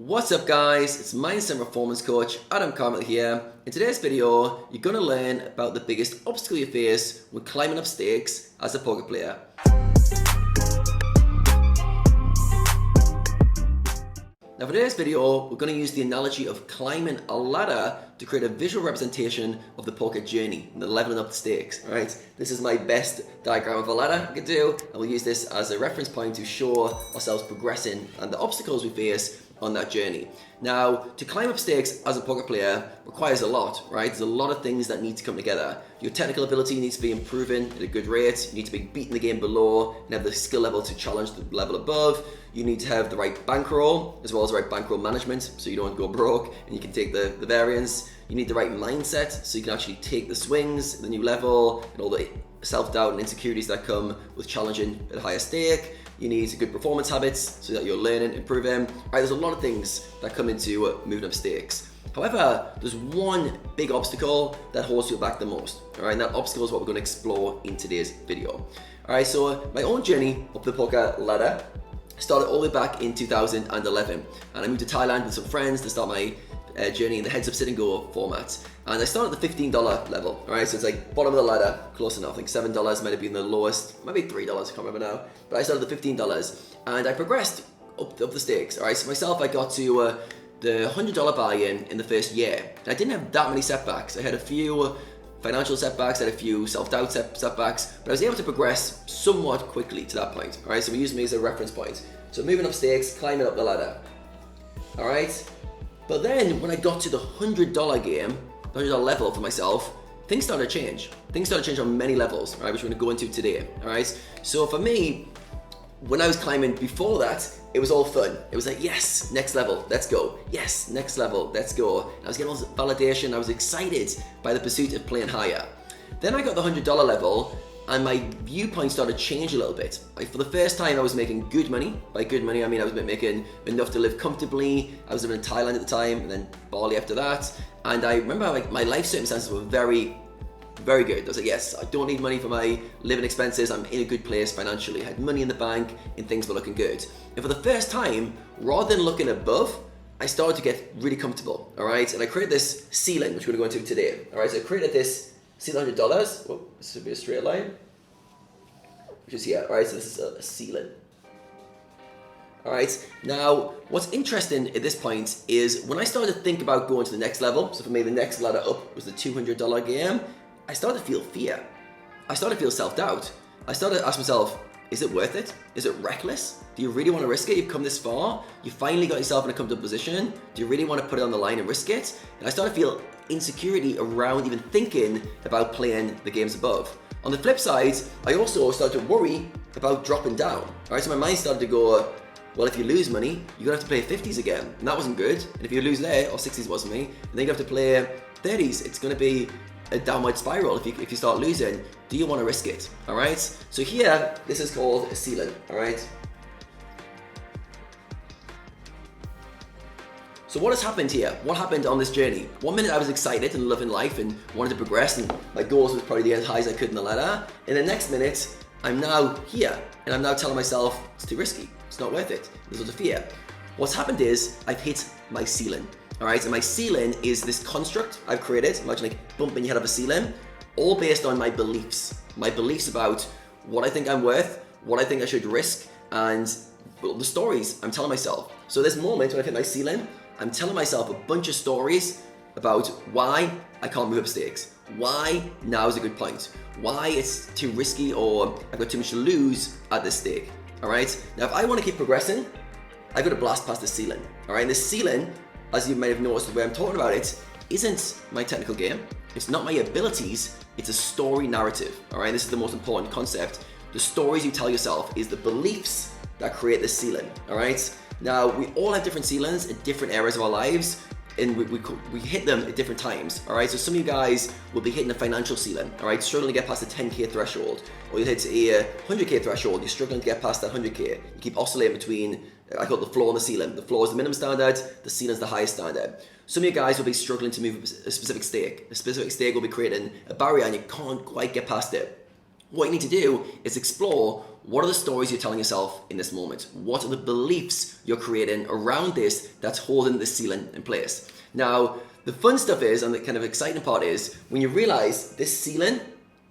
What's up guys, it's Mindset Performance Coach Adam Carmichael here. In today's video, you're going to learn about the biggest obstacle you face when climbing up stakes as a poker player. Now for today's video, we're going to use the analogy of climbing a ladder to create a visual representation of the poker journey and the leveling up the stakes, right? This is my best diagram of a ladder I can do, and we'll use this as a reference point to show ourselves progressing and the obstacles we face on that journey. Now, to climb up stakes as a poker player requires a lot, right? There's a lot of things that need to come together. Your technical ability needs to be improving at a good rate. You need to be beating the game below and have the skill level to challenge the level above. You need to have the right bankroll as well as the right bankroll management so you don't go broke and you can take the variance. You need the right mindset so you can actually take the swings, the new level, and all the self-doubt and insecurities that come with challenging at a higher stake. You need good performance habits so that you're learning, improving. Right, there's a lot of things that come into moving up stakes. However, there's one big obstacle that holds you back the most. All right, and that obstacle is what we're going to explore in today's video. All right, so my own journey up the poker ladder started all the way back in 2011, and I moved to Thailand with some friends to start my journey in the heads up sit and go format. And I started at the $15 level, all right? So it's like bottom of the ladder, close enough. I think $7 might have been the lowest, maybe $3, I can't remember now. But I started at the $15 and I progressed up the stakes, all right? So myself, I got to the $100 buy-in in the first year. And I didn't have that many setbacks. I had a few financial setbacks, I had a few self-doubt setbacks, but I was able to progress somewhat quickly to that point, all right? So we use me as a reference point. So moving up stakes, climbing up the ladder, all right? But then when I got to the $100 game, the $100 level for myself, things started to change. Things started to change on many levels, right, which we're gonna go into today, all right? So for me, when I was climbing before that, it was all fun. It was like, yes, next level, let's go. Yes, next level, let's go. And I was getting all this validation. I was excited by the pursuit of playing higher. Then I got the $100 level, and my viewpoint started to change a little bit. Like for the first time, I was making good money. By good money, I mean I was making enough to live comfortably. I was living in Thailand at the time, and then Bali after that. And I remember like my life circumstances were very, very good. I was like, yes, I don't need money for my living expenses. I'm in a good place financially. I had money in the bank, and things were looking good. And for the first time, rather than looking above, I started to get really comfortable, all right? And I created this ceiling, which we're gonna go into today, all right? So I created this $100. Oh, this should be a straight line, which is here. All right, so this is a ceiling. All right, now what's interesting at this point is when I started to think about going to the next level, so for me the next ladder up was the $200 game, I started to feel fear. I started to feel self-doubt. I started to ask myself, is it worth it? Is it reckless? Do you really want to risk it? You've come this far. You finally got yourself in a comfortable position. Do you really want to put it on the line and risk it? And I started to feel insecurity around even thinking about playing the games above. On the flip side, I also started to worry about dropping down. All right, so my mind started to go, well, if you lose money, you're gonna have to play 50s again, and that wasn't good. And if you lose there, or 60s wasn't me, and then you have to play 30s. It's gonna be a downward spiral if you start losing. Do you want to risk it? All right. So here, this is called a ceiling. All right. So what has happened here? What happened on this journey? 1 minute I was excited and loving life and wanted to progress, and my goals was probably as high as I could in the ladder. And the next minute, I'm now here, and I'm now telling myself it's too risky. It's not worth it. There's lots of fear. What's happened is I've hit my ceiling. All right, and my ceiling is this construct I've created. Imagine like bumping your head off a ceiling, all based on my beliefs. My beliefs about what I think I'm worth, what I think I should risk, and the stories I'm telling myself. So this moment when I hit my ceiling, I'm telling myself a bunch of stories about why I can't move up stakes, why now is a good point, why it's too risky or I've got too much to lose at this stake. All right, now if I want to keep progressing, I've got to blast past the ceiling. All right, and this ceiling, as you may have noticed the way I'm talking about it, isn't my technical game. It's not my abilities, it's a story narrative. All right, this is the most important concept. The stories you tell yourself is the beliefs that create the ceiling. All right, now we all have different ceilings in different areas of our lives, and we hit them at different times. All right, so some of you guys will be hitting a financial ceiling, all right, struggling to get past the 10K threshold, or you hit a 100K threshold, you're struggling to get past that 100K. You keep oscillating between, I call it the floor and the ceiling. The floor is the minimum standard, the ceiling is the highest standard. Some of you guys will be struggling to move a specific stake. A specific stake will be creating a barrier and you can't quite get past it. What you need to do is explore what are the stories you're telling yourself in this moment? What are the beliefs you're creating around this that's holding the ceiling in place? Now, the fun stuff is, and the kind of exciting part is, when you realize this ceiling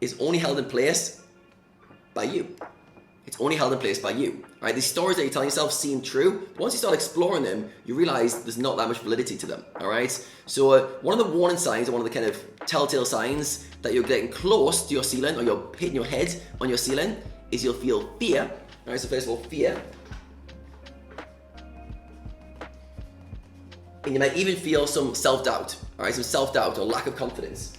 is only held in place by you. It's only held in place by you. Right? These stories that you're telling yourself seem true, but once you start exploring them, you realize there's not that much validity to them. All right. So one of the warning signs, or one of the kind of telltale signs that you're getting close to your ceiling, or you're hitting your head on your ceiling, is you'll feel fear. All right. So first of all, fear, and you might even feel some self-doubt. All right, some self-doubt or lack of confidence.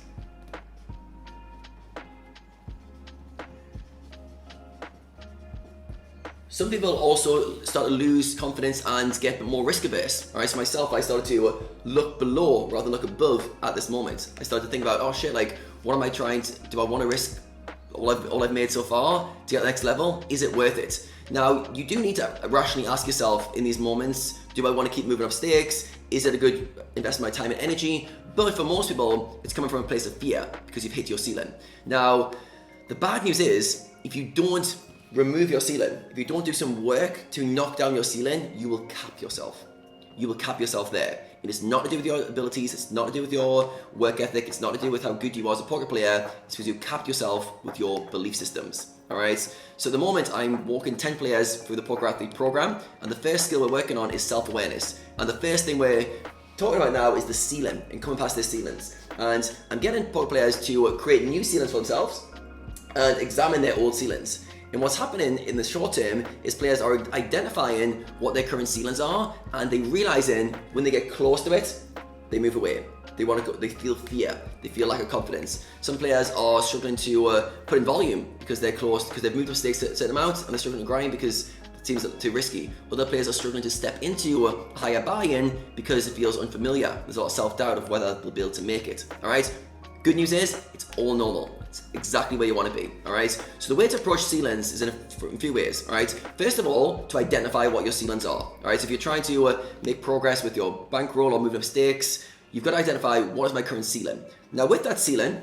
Some people also start to lose confidence and get more risk averse. All right, so myself, I started to look below rather than look above at this moment. I started to think about, oh shit, like, what am I trying to, do I want to risk all I've made so far to get to the next level? Is it worth it? Now, you do need to rationally ask yourself in these moments, do I want to keep moving up stakes? Is it a good investment of my time and energy? But for most people, it's coming from a place of fear because you've hit your ceiling. Now, the bad news is, if you don't remove your ceiling, if you don't do some work to knock down your ceiling, you will cap yourself. You will cap yourself there. It is not to do with your abilities, it's not to do with your work ethic, it's not to do with how good you are as a poker player, it's because you capped yourself with your belief systems. Alright, so at the moment I'm walking 10 players through the Poker Athlete program, and the first skill we're working on is self-awareness. And the first thing we're talking about now is the ceiling, and coming past their ceilings. And I'm getting poker players to create new ceilings for themselves and examine their old ceilings. And what's happening in the short term is players are identifying what their current ceilings are, and they realizing when they get close to it, they move away. They want to go, they feel fear, they feel lack of confidence. Some players are struggling to put in volume because they're close, because they've moved up stakes a certain amount, and they're struggling to grind because it seems too risky. Other players are struggling to step into a higher buy-in because it feels unfamiliar. There's a lot of self-doubt of whether they'll be able to make it. All right. Good news is, it's all normal. It's exactly where you want to be, all right? So the way to approach ceilings is in a few ways, all right? First of all, to identify what your ceilings are, all right? So if you're trying to make progress with your bankroll or moving up stakes, you've got to identify what is my current ceiling. Now with that ceiling,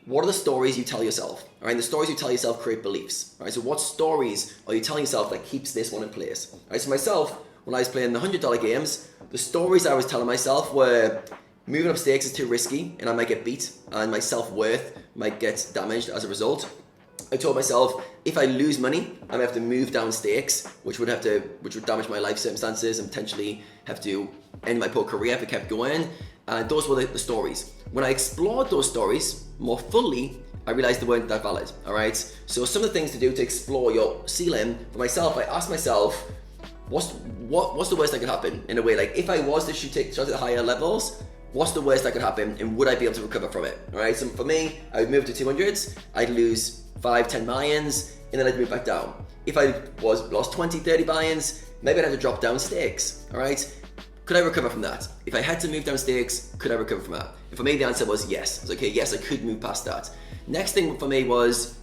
what are the stories you tell yourself, all right? And the stories you tell yourself create beliefs, all right? So what stories are you telling yourself that keeps this one in place, all right? So myself, when I was playing the $100 games, the stories I was telling myself were, moving up stakes is too risky and I might get beat and my self-worth might get damaged as a result. I told myself, if I lose money, I might have to move down stakes, which would damage my life circumstances and potentially have to end my poker career if it kept going. And those were the stories. When I explored those stories more fully, I realized they weren't that valid, all right? So some of the things to do to explore your ceiling, for myself, I asked myself, what's the worst that could happen in a way? Like if I was to shoot at the higher levels, what's the worst that could happen and would I be able to recover from it? All right, so for me, I would move to 200s, I'd lose 5-10 buy-ins, and then I'd move back down. If I lost 20-30 buy-ins, maybe I'd have to drop down stakes, all right? Could I recover from that? If I had to move down stakes, could I recover from that? And for me, the answer was yes. I was okay, yes, I could move past that. Next thing for me was,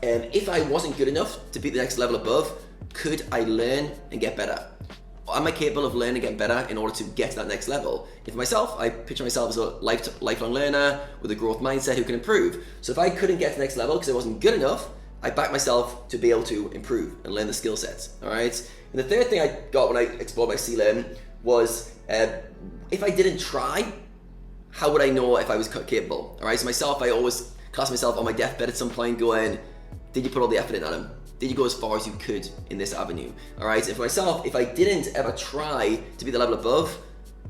if I wasn't good enough to be the next level above, could I learn and get better? Am I capable of learning and getting better in order to get to that next level? And for myself, I picture myself as a lifelong learner with a growth mindset who can improve. So if I couldn't get to the next level because I wasn't good enough, I backed myself to be able to improve and learn the skill sets, all right? And the third thing I got when I explored my ceiling was, if I didn't try, how would I know if I was capable, all right? So myself, I always class myself on my deathbed at some point going, did you put all the effort in, Adam? Did you go as far as you could in this avenue? All right, and for myself, if I didn't ever try to be the level above,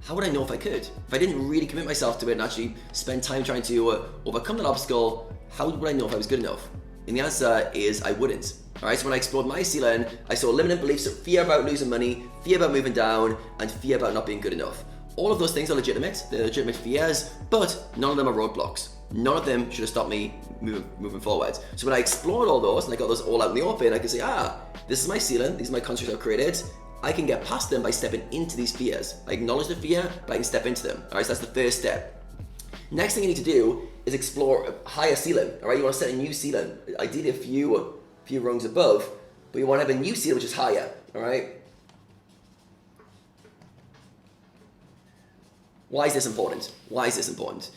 how would I know if I could? If I didn't really commit myself to it and actually spend time trying to overcome that obstacle, how would I know if I was good enough? And the answer is I wouldn't. All right, so when I explored my ceiling, I saw limiting beliefs of fear about losing money, fear about moving down, and fear about not being good enough. All of those things are legitimate, they're legitimate fears, but none of them are roadblocks. None of them should have stopped me moving forward. So when I explored all those and I got those all out in the open, I could say, this is my ceiling, these are my constructs I've created. I can get past them by stepping into these fears. I acknowledge the fear, but I can step into them. All right, so that's the first step. Next thing you need to do is explore a higher ceiling. All right, you want to set a new ceiling, ideally a few rungs above, but you want to have a new ceiling which is higher. All right. Why is this important? Why is this important?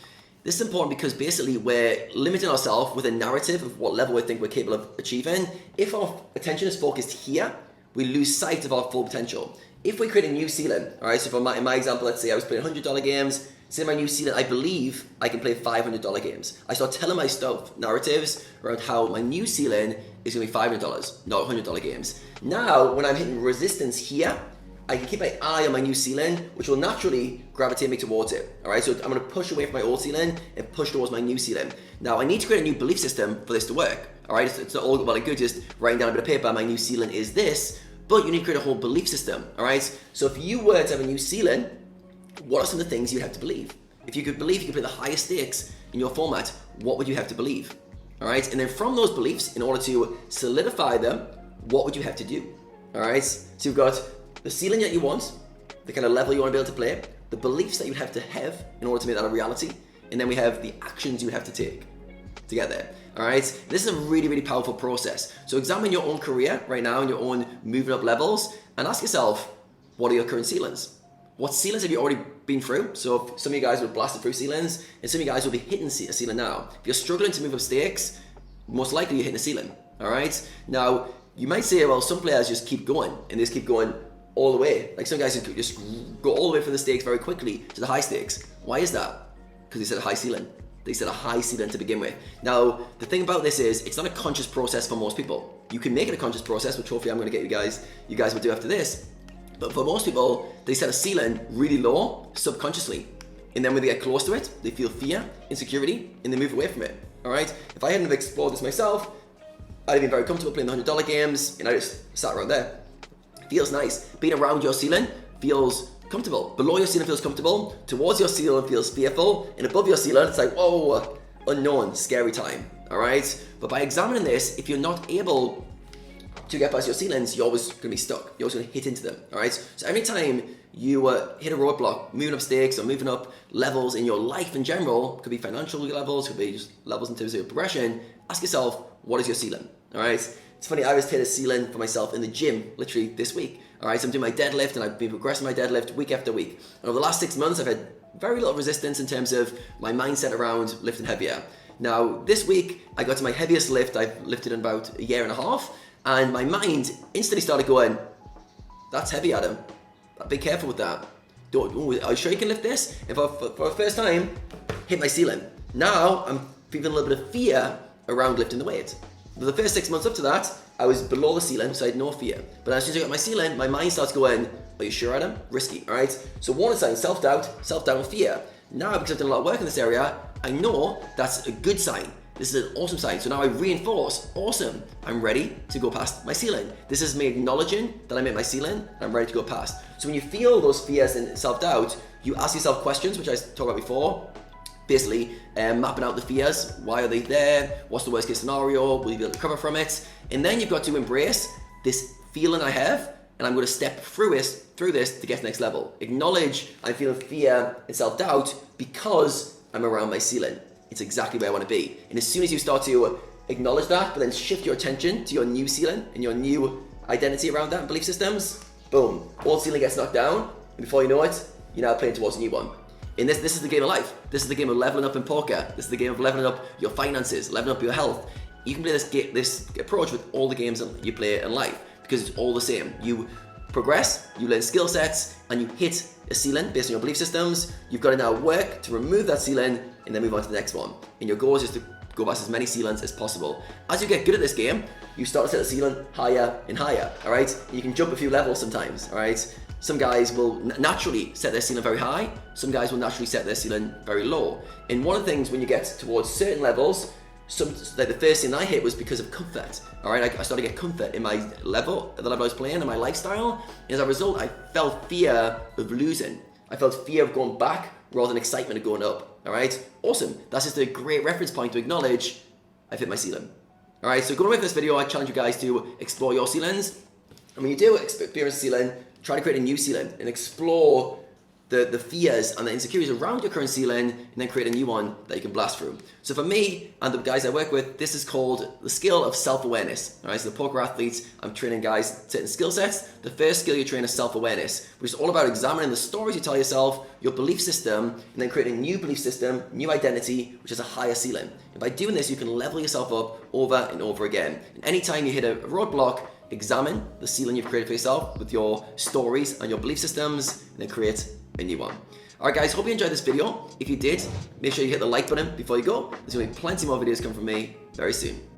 This is important because basically we're limiting ourselves with a narrative of what level we think we're capable of achieving. If our attention is focused here, we lose sight of our full potential. If we create a new ceiling, all right, so in my example, let's say I was playing $100 games, say my new ceiling, I believe I can play $500 games. I start telling myself narratives around how my new ceiling is going to be $500, not $100 games. Now, when I'm hitting resistance here, I can keep my eye on my new ceiling, which will naturally gravitate me towards it. All right, so I'm going to push away from my old ceiling and push towards my new ceiling. Now, I need to create a new belief system for this to work. All right, it's not all well and good just writing down a bit of paper, my new ceiling is this, but you need to create a whole belief system. All right, so if you were to have a new ceiling, what are some of the things you have to believe? If you could believe you could play the highest stakes in your format, what would you have to believe? All right, and then from those beliefs, in order to solidify them, what would you have to do? All right, so you've got the ceiling that you want, the kind of level you want to be able to play, the beliefs that you have to have in order to make that a reality, and then we have the actions you have to take to get there. All right, this is a really, really powerful process. So examine your own career right now and your own moving up levels and ask yourself, what are your current ceilings? What ceilings have you already been through? So some of you guys will blast through ceilings and some of you guys will be hitting a ceiling now. If you're struggling to move up stakes, most likely you're hitting a ceiling. All right, now you might say, well, some players just keep going and they just keep going all the way. Like some guys just go all the way from the stakes very quickly to the high stakes. Why is that? Because they set a high ceiling. They set a high ceiling to begin with. Now, the thing about this is it's not a conscious process for most people. You can make it a conscious process, which hopefully I'm going to get you guys will do after this. But for most people, they set a ceiling really low subconsciously. And then when they get close to it, they feel fear, insecurity, and they move away from it. All right? If I hadn't have explored this myself, I'd have been very comfortable playing the $100 games, and I just sat around there. Feels nice. Being around your ceiling feels comfortable. Below your ceiling feels comfortable. Towards your ceiling feels fearful. And above your ceiling, it's like, whoa, unknown, scary time. All right? But by examining this, if you're not able to get past your ceilings, you're always going to be stuck. You're always going to hit into them. All right? So every time you hit a roadblock, moving up stakes or moving up levels in your life in general, could be financial levels, could be just levels in terms of your progression, ask yourself, what is your ceiling? All right? It's funny, I was hit a ceiling for myself in the gym literally this week. All right, so I'm doing my deadlift and I've been progressing my deadlift week after week. And over the last 6 months, I've had very little resistance in terms of my mindset around lifting heavier. Now, this week, I got to my heaviest lift I've lifted in about a year and a half, and my mind instantly started going, that's heavy, Adam. Be careful with that. Are you sure you can lift this? And for the first time, hit my ceiling. Now, I'm feeling a little bit of fear around lifting the weight. For the first 6 months up to that, I was below the ceiling, so I had no fear. But as soon as I got my ceiling, my mind starts going, are you sure, Adam? Risky, all right? So warning sign, self-doubt and fear. Now, because I've done a lot of work in this area, I know that's a good sign. This is an awesome sign. So now I reinforce, awesome, I'm ready to go past my ceiling. This is me acknowledging that I'm at my ceiling, and I'm ready to go past. So when you feel those fears and self-doubt, you ask yourself questions, which I talked about before. Basically, mapping out the fears. Why are they there? What's the worst case scenario? Will you be able to recover from it? And then you've got to embrace this feeling I have, and I'm going to step through this to get to the next level. Acknowledge I feel fear and self-doubt because I'm around my ceiling. It's exactly where I want to be. And as soon as you start to acknowledge that, but then shift your attention to your new ceiling and your new identity around that and belief systems, boom, old ceiling gets knocked down, and before you know it, you're now playing towards a new one. And this is the game of life. This is the game of leveling up in poker. This is the game of leveling up your finances, leveling up your health. You can play this approach with all the games you play in life because it's all the same. You progress, you learn skill sets, and you hit a ceiling based on your belief systems. You've got to now work to remove that ceiling and then move on to the next one. And your goal is just to go past as many ceilings as possible. As you get good at this game, you start to set the ceiling higher and higher, all right? You can jump a few levels sometimes, all right? Some guys will naturally set their ceiling very high. Some guys will naturally set their ceiling very low. And one of the things when you get towards certain levels, like the first thing I hit was because of comfort. All right, I started to get comfort in my level, the level I was playing, and my lifestyle. And as a result, I felt fear of losing. I felt fear of going back rather than excitement of going up. All right, awesome. That's just a great reference point to acknowledge I've hit my ceiling. All right, so going away from this video, I challenge you guys to explore your ceilings. And when you do experience a ceiling, try to create a new ceiling and explore the fears and the insecurities around your current ceiling, and then create a new one that you can blast through. So for me and the guys I work with, this is called the skill of self-awareness. All right, so the poker athletes, I'm training guys certain skill sets. The first skill you train is self-awareness, which is all about examining the stories you tell yourself, your belief system, and then creating a new belief system, new identity, which has a higher ceiling. And by doing this, you can level yourself up over and over again. And anytime you hit a roadblock, examine the ceiling you've created for yourself with your stories and your belief systems, and then create a new one. Alright guys, hope you enjoyed this video. If you did, make sure you hit the like button before you go. There's going to be plenty more videos coming from me very soon.